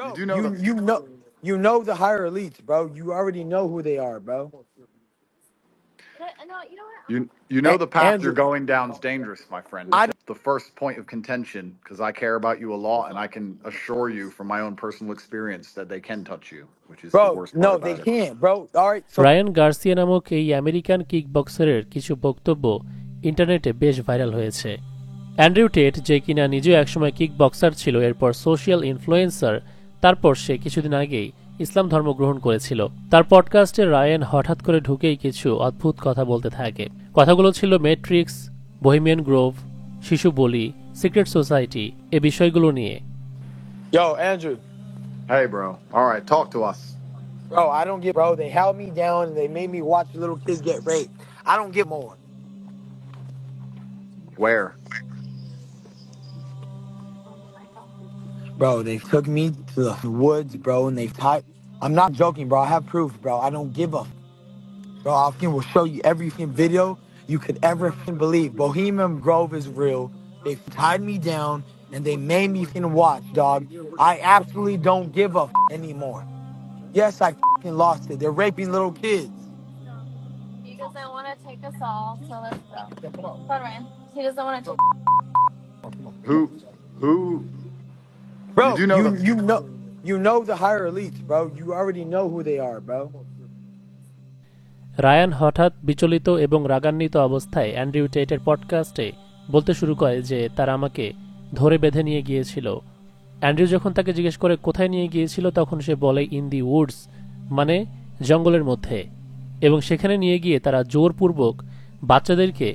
Bro, You do know the you know the higher elites, bro. You already know who they are, bro. No, you know what? you know the path you're Andrew, going down is dangerous, my friend. I This is the first point of contention because I care about you a lot, and I can assure you from my own personal experience that they can touch you, which is the bro, worst part no, they about it. can't, bro. All right, so Ryan Garcia নামক এই American কিকবক্সারের কিছু বক্তব্য ইন্টারনেটে বেশ viral হয়েছে। Andrew TET, যে কিনা নিজেও একসময় কিকবক্সার ছিল, এরপর সোশ্যাল ইনফ্লুয়েন্সার, তারপর সে কিছুদিন আগেই ইসলাম ধর্ম গ্রহণ করেছিল। তার পডকাস্টে রায়ান হঠাৎ করে ঢুকেই কিছু অদ্ভুত কথা বলতে থাকে। কথাগুলো ছিল ম্যাট্রিক্স, বহিমিয়ান গ্রোভ, শিশু বলি, সিক্রেট সোসাইটি এ বিষয়গুলো নিয়ে। yo, Andrew, Hey, bro. All right, talk to us. bro, I don't give, bro. They held me down and they made me watch little kids get raped. I don't give more. Where? Bro, they took me to the woods, bro, and they tied. I'm not joking, bro. I have proof, bro. I don't give a. Bro, I will show you every video you could ever believe. Bohemian Grove is real. They tied me down and they made me watch, dog. I absolutely don't give a anymore. Yes, I lost it. They're raping little kids. He doesn't want to take us all, so let's go. Come on, Ryan. He doesn't want to take. Who? Who? You Bro, do know the you know the higher elites, bro. You already know who they are, bro. Ryan হঠাৎ বিচলিত এবং রাগান্বিত অবস্থায় Andrew টেটের পডকাস্টে বলতে শুরু করে যে তারা আমাকে ধরে বেঁধে নিয়ে গিয়েছিল। অ্যান্ড্রিউ যখন তাকে জিজ্ঞেস করে কোথায় নিয়ে গিয়েছিল, তখন সে বলে ইন দি উডস, মানে জঙ্গলের মধ্যে, এবং সেখানে নিয়ে গিয়ে তারা জোরপূর্বক বাচ্চাদেরকে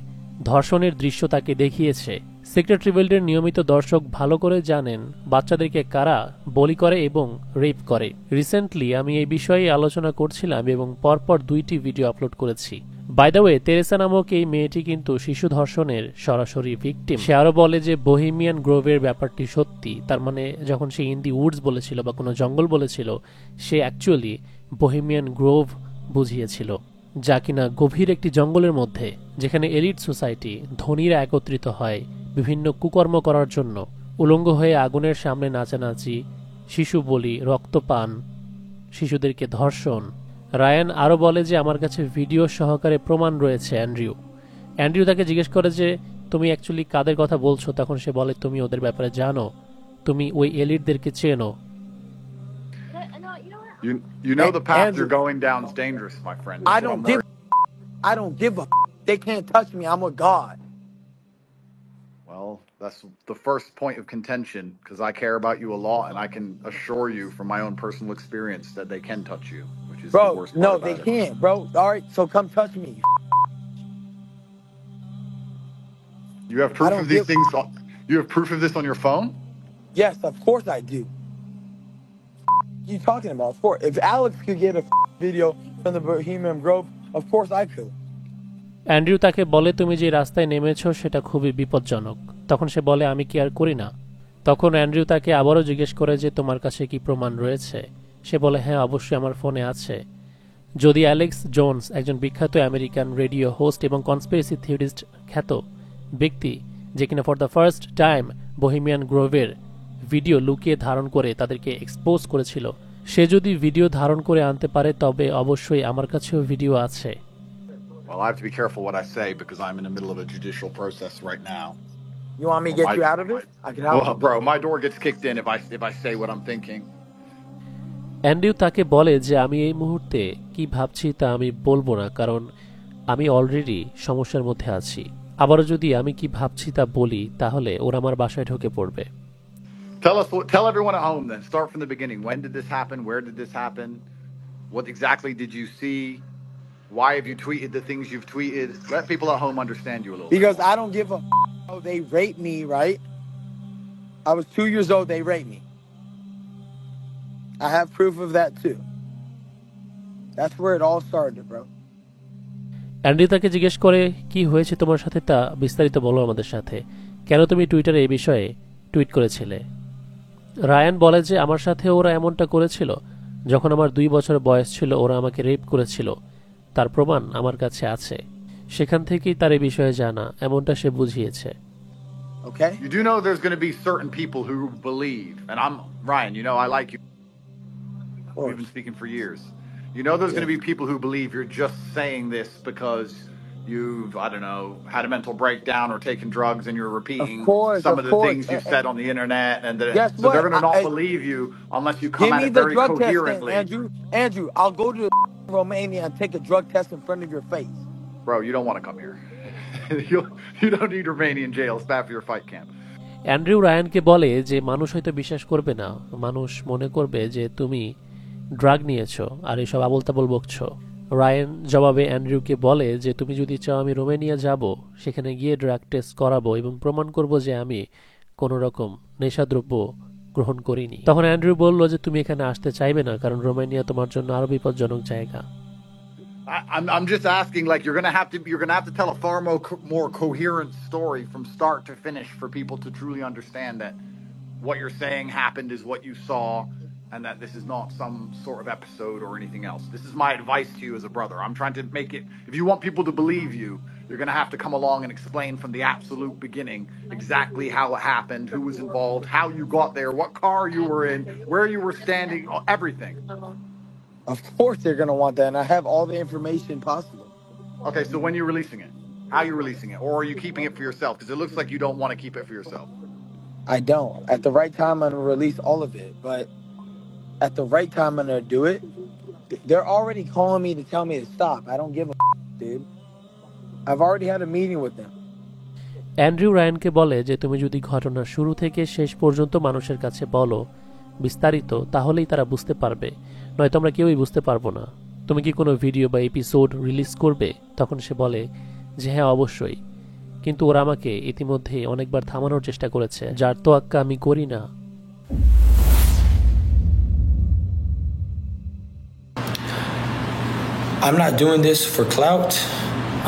ধর্ষণের দৃশ্য তাকে দেখিয়েছে। সিক্রেট রিভেল্ডের নিয়মিত দর্শক ভালো করে জানেন বাচ্চাদেরকে কারা বলি করে এবং রেপ করে। রিসেন্টলি আমি এই বিষয়ে আলোচনা করছিলাম এবং পরপর 2টি ভিডিও আপলোড করেছি। বাই দ্য ওয়ে, তেরেসা নামক এই মেয়েটি কিন্তু শিশু ধর্ষণের সরাসরি ভিকটিম। সে আরও বলে যে বহিমিয়ান গ্রোভের ব্যাপারটি সত্যি। তার মানে যখন সে ইন দি উডস বলেছিল বা কোনো জঙ্গল বলেছিল, সে অ্যাকচুয়ালি বহিমিয়ান গ্রোভ বুঝিয়েছিল, যা কিনা গভীর একটি জঙ্গলের মধ্যে, যেখানে এলিট সোসাইটি, ধনীরা একত্রিত হয় বিভিন্ন কুকর্ম করার জন্য। উলঙ্গ হয়ে আগুনের সামনে নাচানাচি, শিশু বলি, রক্তপান, শিশুদেরকে ধর্ষণ। রায়ান আরও বলে যে আমার কাছে ভিডিও সহকারে প্রমাণ রয়েছে। অ্যান্ড্রিউ তাকে জিজ্ঞেস করে যে তুমি অ্যাকচুয়ালি কাদের কথা বলছো, তখন সে বলে তুমি ওদের ব্যাপারে জানো, তুমি ওই এলিটদেরকে চেনো। No, you know what? you know the path Andrew, you're going down is dangerous, my friend. I That's what don't I'm give worried. I don't give a. They can't touch me. I'm a god. Well, that's the first point of contention because I care about you a lot, and I can assure you from my own personal experience that they can touch you, which is the Bro, worst no, part they about it. can't, bro. All right, so come touch me. You have I proof of don't these give. things. You have proof of this on your phone? Yes, of course I do. What you talking about? Of course, if Alex could get a video from the Bohemian Grove, of course I could. Andrew তাকে বলে তুমি যে রাস্তায় নেমেছ সেটা খুবই বিপজ্জনক। তখন সে বলে আমি কি আর করি না। তখন অ্যান্ড্রিউ তাকে আবারও জিজ্ঞেস করে যে তোমার কাছে কি প্রমাণ রয়েছে। সে বলে হ্যাঁ, অবশ্যই আমার ফোনে আছে। যদি অ্যালেক্স জোনস, একজন বিখ্যাত আমেরিকান রেডিও হোস্ট এবং কনস্পিরেসি থিওরিস্ট খ্যাত ব্যক্তি, যে কিনা for the first time Bohemian গ্রোভের ভিডিও লুকিয়ে ধারণ করে তাদেরকে এক্সপোজ করেছিল, সে যদি ভিডিও ধারণ করে আনতে পারে তবে অবশ্যই আমার কাছেও ভিডিও আছে। Well, I have to be careful what I say because I'm in the middle of a judicial process right now. You want me to get you out of it? I can help Well, you. bro, my door gets kicked in if I say what I'm thinking. Andrew তাকে বলে যে আমি এই মুহূর্তে কি ভাবছি তা আমি বলবো না, কারণ আমি অলরেডি সমস্যার মধ্যে আছি। আবারও যদি আমি কি ভাবছি তা বলি তাহলে ওরা আমার বাসায় ঢুকে পড়বে। Tell everyone at home then. Start from the beginning. When did this happen? Where did this happen? What exactly did you see? Why have you tweeted the things you've tweeted? Let people at home understand you a little Because bit more. I don't give a. They raped me, right? I was 2 years old. They raped me. I have proof of that too. That's where it all started, bro. Andrew তাকে জিজ্ঞেস করে কি হয়েছে তোমার সাথে, তা বিস্তারিত বলো আমাদের সাথে। কেন তুমি টুইটারে এই বিষয়ে টুইট করেছিলে? রায়ান বলে যে আমার সাথে ওরা এমনটা করেছিল যখন আমার 2 বছর বয়স ছিল। ওরা আমাকে রেপ করেছিল, তার প্রমাণ আমার কাছে আছে। সেখান থেকেই তার এই বিষয়ে জানা, এমনটা সে বুঝিয়েছে। Okay. You do know there's going to be certain people who believe, and I'm Ryan. You know I like you. We've been speaking for years. You know there's going to be people who believe you're just saying this because you've, I don't know, had a mental breakdown or taken drugs and you're repeating some Of of the course. things you've said on the internet. And Guess so what? they're going to not believe you unless you come Give at me it the very drug test then, coherently. Andrew. Andrew, I'll go to Romania and take a drug test in front of your face. Bro, you don't want to come here. you don't need Romanian jail. It's bad for your fight camp. Andrew রায়ানকে বলে যে মানুষ হয়তো বিশ্বাস করবে না, মানুষ মনে করবে যে তুমি ড্রাগ নিয়েছো আর এসব আবল তাবল বকছো। রায়ান জবাবে অ্যান্ড্রিউকে বলে যে তুমি যদি চাও আমি রোমানিয়া যাব, সেখানে গিয়ে ড্রাগ টেস্ট করাবো এবং প্রমাণ করব যে আমি কোনো রকম নেশাদ্রব্য গ্রহণ করিনি। তখন অ্যান্ড্রিউ বলল যে তুমি এখানে আসতে চাইবে না, কারণ রোমানিয়া তোমার জন্য আরো বিপজ্জনক জায়গা। I'm just asking, like, you're gonna have to tell a far more coherent story from start to finish for people to truly understand that what you're saying happened is what you saw, and that this is not some sort of episode or anything else. This is my advice to you as a brother. I'm trying to make it, if you want people to believe you, you're gonna have to come along and explain from the absolute beginning exactly how it happened, who was involved, how you got there, what car you were in, where you were standing, everything. Of course they're going to want that, and I have all the information possible. Okay, so when you're releasing it, how are you releasing it? Or are you keeping it for yourself? Because it looks like you don't want to keep it for yourself. I don't. At the right time, I'm going to release all of it, but at the right time, I'm going to do it. They're already calling me to tell me to stop. I don't give a dude. I've already had a meeting with them. Andrew রায়ানকে বলে যে তুমি যদি ঘটনার শুরু থেকে শেষ পর্যন্ত মানুষের কাছে বলো বিস্তারিত, তাহলেই তারা বুঝতে পারবে, নয়তো আমরা কেউই বুঝতে পারবো না। তুমি কি কোনো ভিডিও বা এপিসোড রিলিজ করবে? তখন সে বলে যে হ্যাঁ অবশ্যই, কিন্তু ওরা আমাকে ইতিমধ্যে অনেকবার থামানোর চেষ্টা করেছে, যার তোয়াক্কা আমি করি না। I'm not doing this for clout.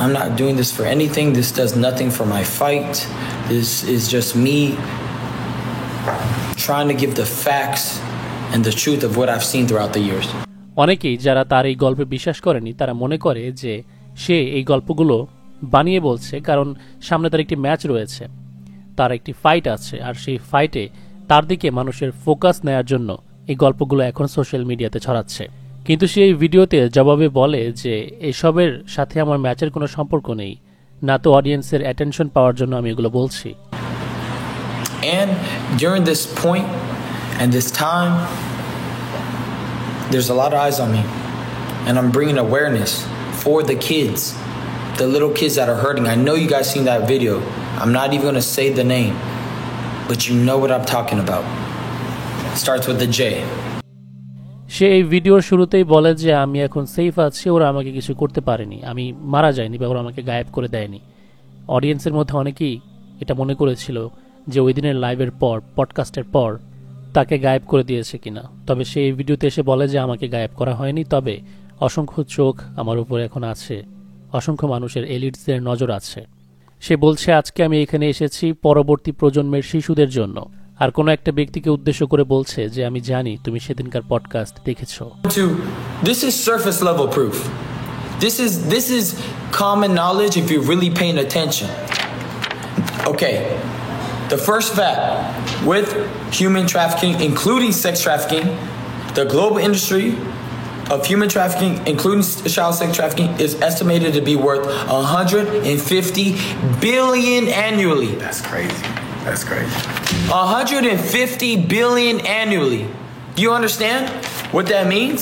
I'm not doing this for anything. This does nothing for my fight. This is just me trying to give the facts and the truth of what I've seen throughout the years. অনেকেই যারা তার এই গল্পে বিশ্বাস করেনি, তারা মনে করে যে সে এই গল্পগুলো বানিয়ে বলছে, কারণ সামনে তার একটি ম্যাচ রয়েছে, তার একটি ফাইট আছে, আর সেই ফাইটে তার দিকে মানুষের ফোকাস নেয়ার জন্য এই গল্পগুলো এখন সোশ্যাল মিডিয়াতে ছড়াচ্ছে। কিন্তু সে এই ভিডিওতে জবাবে বলে যে এসবের সাথে আমার ম্যাচের কোনো সম্পর্ক নেই, না তো অডিয়েন্সের অ্যাটেনশন পাওয়ার জন্য আমি এগুলো বলছি। And during this point and this time, there's a lot of eyes on me, and I'm bringing awareness for the kids, the little kids that are hurting. I know you guys seen that video. I'm not even going to say the name, but you know what I'm talking about. It starts with the J. সে এই ভিডিওর শুরুতেই বলে যে আমি এখন safe আছি, ওরা আমাকে কিছু করতে পারেনি, আমি মারা যাইনি বা ওরা আমাকে গায়েব করে দেয়নি। অডিয়েন্সের মধ্যে অনেকেই এটা মনে করেছিল যে ওই দিনের লাইভের পর, পডকাস্টের পর তাকে গায়েব করে দিয়েছে কিনা। তবে সে এই ভিডিওতে এসে বলে যে আমাকে গায়েব করা হয়নি, তবে অসংখ্য চোখ আমার উপরে এখন আছে, অসংখ্য মানুষের এলিটসদের নজর আছে। সে বলছে আজকে আমি এখানে এসেছি পরবর্তী প্রজন্মের শিশুদের জন্য, আর কোনো একটা ব্যক্তিকে উদ্দেশ্য করে বলছে যে আমি জানি তুমি সেদিনকার পডকাস্ট দেখেছো। This is surface level proof. This is common knowledge if you're really paying attention. Okay, the first fact with human trafficking, including sex trafficking, the global industry of human trafficking, including child sex trafficking, is estimated to be worth $150 billion annually. That's crazy. That's crazy. $150 billion annually. Do you understand what that means?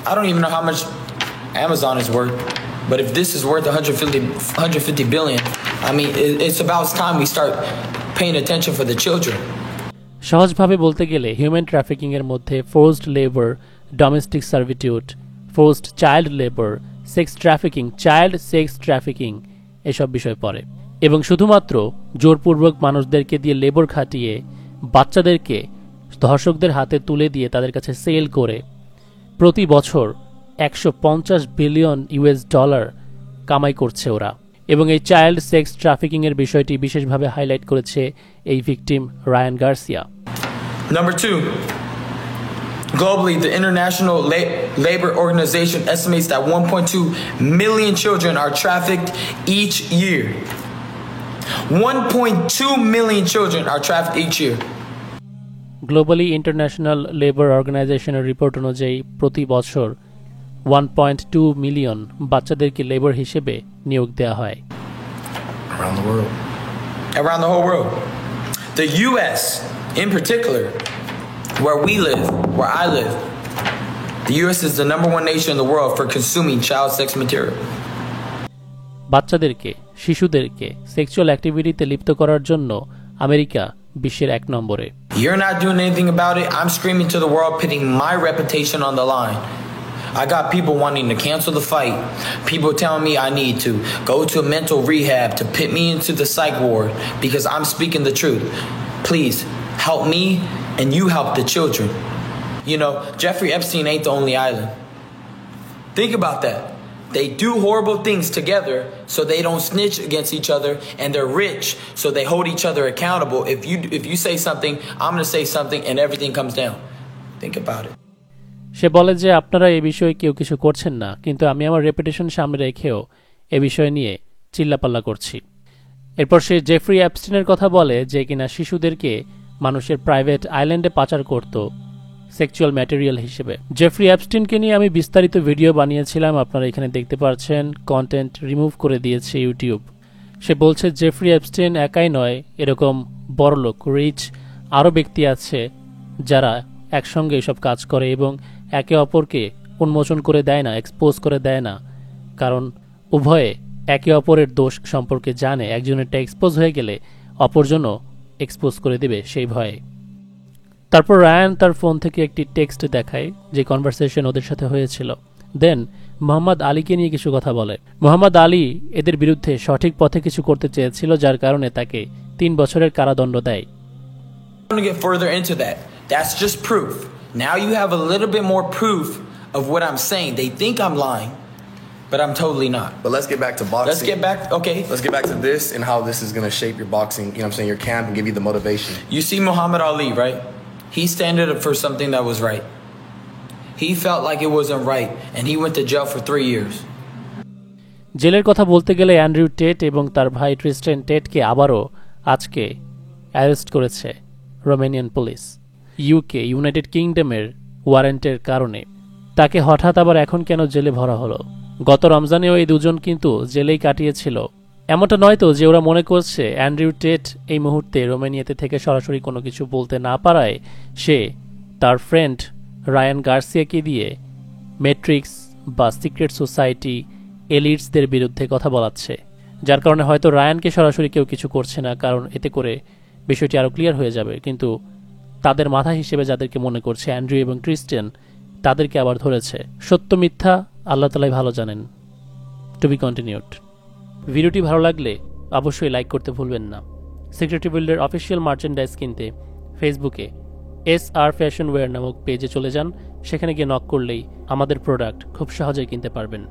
I don't even know how much Amazon is worth, but if this is worth 150 billion, I mean, it's about time we start paying attention for the children. সহজভাবে বলতে গেলে human trafficking এর মধ্যে forced labour, domestic servitude, forced child labour, sex trafficking, child sex trafficking এসব বিষয় পড়ে। এবং শুধুমাত্র জোরপূর্বক মানুষদেরকে দিয়ে লেবার খাটিয়ে বাচ্চাদেরকে ধর্ষকদের হাতে তুলে দিয়ে তাদের কাছে সেল করে প্রতি বছর $150 বিলিয়ন কামাই করছে ওরা। এবং এই চাইল্ড সেক্স ট্রাফিকিং এর বিষয়টি বিশেষভাবে হাইলাইট করেছে এই victim Ryan Garcia. Number 2, globally, the International Labor Organization estimates that 1.2 million children are trafficked each year. 1.2 million children are trafficked each year. Globally international labour অর্গানাইজেশনের রিপোর্ট অনুযায়ী প্রতি বছর 1.2 million বাচ্চাদেরকে লেবার হিসেবে নিয়োগ দেওয়া হয় Around the world. Around the whole world. The U.S. in particular, where we live, where I live, the U.S. is the #1 nation in the world for consuming child sex material. বাচ্চাদেরকে শিশুদেরকে sexual অ্যাক্টিভিটিতে লিপ্ত করার জন্য America বিশ্বের 1 নম্বরে You're not doing anything about it. I'm screaming to the world, putting my reputation on the line. I got people wanting to cancel the fight. People telling me I need to go to a mental rehab to put me into the psych ward because I'm speaking the truth. Please help me and you help the children. You know, Jeffrey Epstein ain't the only island. Think about that. They do horrible things together so they don't snitch against each other, and they're rich so they hold each other accountable. If you say something, I'm going to say something and everything comes down. Think about it. সে বলে যে আপনারা এই বিষয়ে কেউ কিছু করছেন না, কিন্তু আমি আমার রেপুটেশন সামনে রেখেও এ বিষয় নিয়ে চিল্লাপাল্লা করছি। এরপর সে জেফ্রি অ্যাপস্টিনের কথা বলে যে কিনা শিশুদেরকে মানুষের প্রাইভেট আইল্যান্ডে পাচার করত সেক্সুয়াল ম্যাটেরিয়াল হিসেবে। জেফ্রি অ্যাপস্টিনকে নিয়ে আমি বিস্তারিত ভিডিও বানিয়েছিলাম, আপনারা এখানে দেখতে পাচ্ছেন। কন্টেন্ট রিমুভ করে দিয়েছে ইউটিউব। সে বলছে জেফ্রি অ্যাপস্টিন একাই নয়, এরকম বড়লোক রিচ আরও ব্যক্তি আছে যারা একসঙ্গে এসব কাজ করে এবং একে অপরকে উন্মোচন করে দেয় না, এক্সপোজ করে দেয় না, কারণ উভয়ে একে অপরের দোষ সম্পর্কে জানে। একজনেরটা এক্সপোজ হয়ে গেলে অপরজনও এক্সপোজ করে দেবে সেই ভয়ে। তারপর রায়ান তার ফোন থেকে একটি টেক্সট দেখায় যে কনভারসেশন ওদের সাথে হয়েছিল। দেন মোহাম্মদ আলীকে নিয়ে কিছু কথা বলে। মোহাম্মদ আলী এদের বিরুদ্ধে সঠিক পথে কিছু করতে চেয়েছিল, যার কারণে তাকে 3 বছরের কারাদণ্ড দেয়। I'm going to get further into that. That's just proof. Now you have a little bit more proof of what I'm saying. They think I'm lying, but I'm totally not. But let's get back to boxing. Let's get back, okay. Let's get back to this and how this is going to shape your boxing, you know what I'm saying, your camp and give you the motivation. You see Muhammad Ali, right? He standed up for something that was right. He felt like it wasn't right, and he went to jail for 3 years. জেলের কথা বলতে গেলে Andrew TET এবং তার ভাই ট্রিস্টেন টেটকে আবারও আজকে arrest করেছে রোমানিয়ান পুলিশ ইউকে ইউনাইটেড কিংডমের ওয়ারেন্টের কারণে। তাকে হঠাৎ আবার এখন কেন জেলে ভরা হলো? গত রমজানেও এই দুজন কিন্তু জেলেই কাটিয়েছিল। এমনটা নয় তো যে ওরা মনে করছে অ্যান্ড্রিউ টেট এই মুহূর্তে রোমানিয়াতে থেকে সরাসরি কোনো কিছু বলতে না পারায় সে তার ফ্রেন্ড রায়ান গার্সিয়াকে দিয়ে ম্যাট্রিক্স বা সিক্রেট সোসাইটি এলিটসদের বিরুদ্ধে কথা বলাচ্ছে, যার কারণে হয়তো রায়ানকে সরাসরি কেউ কিছু করছে না, কারণ এতে করে বিষয়টি আরও ক্লিয়ার হয়ে যাবে। কিন্তু তাদের মাথা হিসেবে যাদেরকে মনে করছে অ্যান্ড্রিউ এবং ক্রিস্টেন, তাদেরকে আবার ধরেছে। সত্য মিথ্যা আল্লাহ তাআলাই ভালো জানেন। To be continued. ভিডিওটি ভালো লাগলে অবশ্যই লাইক করতে ভুলবেন না। সিক্রেটরি বিল্ডের অফিসিয়াল মার্চেন্ডাইজ কিনতে ফেসবুকে SR ফ্যাশন ওয়্যার নামক পেজে চলে যান। সেখানে গিয়ে নক করলেই আমাদের প্রোডাক্ট খুব সহজেই কিনতে পারবেন।